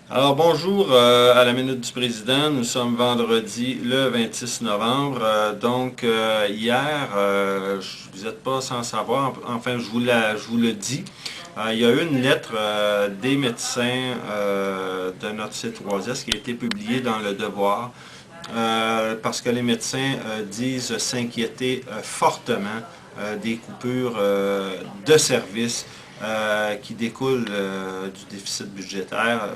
Alors bonjour à la Minute du Président, nous sommes vendredi le 26 novembre. Hier, vous n'êtes pas sans savoir, enfin je vous le dis, il y a eu une lettre des médecins de notre C3S qui a été publiée dans Le Devoir parce que les médecins disent s'inquiéter fortement des coupures de services qui découlent du déficit budgétaire.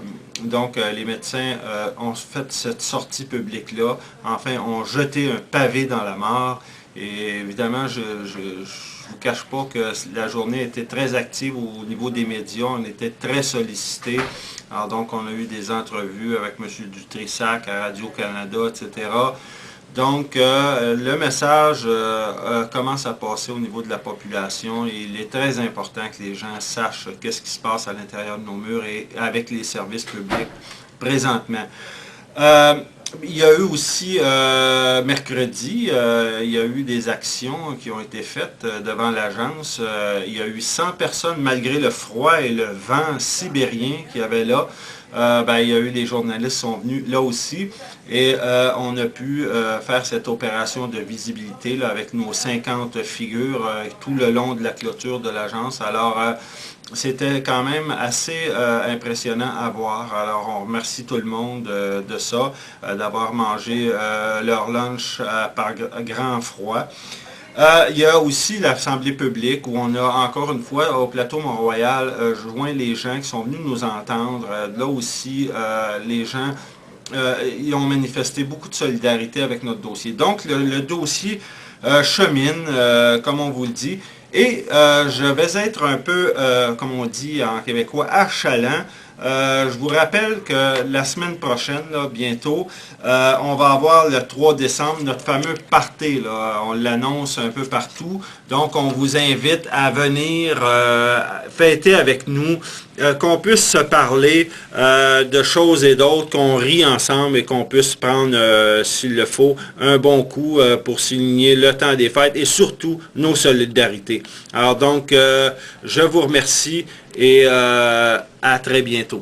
Les médecins ont fait cette sortie publique-là, enfin, ont jeté un pavé dans la mare. Et évidemment, je ne vous cache pas que la journée était très active au niveau des médias, on était très sollicités. Alors donc, on a eu des entrevues avec M. Dutrissac à Radio-Canada, etc. Donc, le message commence à passer au niveau de la population et il est très important que les gens sachent qu'est-ce qui se passe à l'intérieur de nos murs et avec les services publics présentement. Il y a eu aussi, mercredi, il y a eu des actions qui ont été faites devant l'agence. Il y a eu 100 personnes, malgré le froid et le vent sibérien qu'il y avait là. Il y a eu des journalistes qui sont venus là aussi et on a pu faire cette opération de visibilité là, avec nos 50 figures tout le long de la clôture de l'agence. Alors, c'était quand même assez impressionnant à voir. Alors, on remercie tout le monde de ça, d'avoir mangé leur lunch par grand froid. Il y a aussi l'Assemblée publique où on a encore une fois au plateau Mont-Royal joint les gens qui sont venus nous entendre. Là aussi, les gens ils ont manifesté beaucoup de solidarité avec notre dossier. Donc, le dossier chemine, comme on vous le dit. Et je vais être un peu, comme on dit en québécois, achalant. Je vous rappelle que la semaine prochaine, là, bientôt, on va avoir le 3 décembre notre fameux party. Là, on l'annonce un peu partout. Donc, on vous invite à venir fêter avec nous, qu'on puisse se parler de choses et d'autres, qu'on rit ensemble et qu'on puisse prendre, s'il le faut, un bon coup pour signer le temps des fêtes et surtout nos solidarités. Alors donc, je vous remercie et à très bientôt.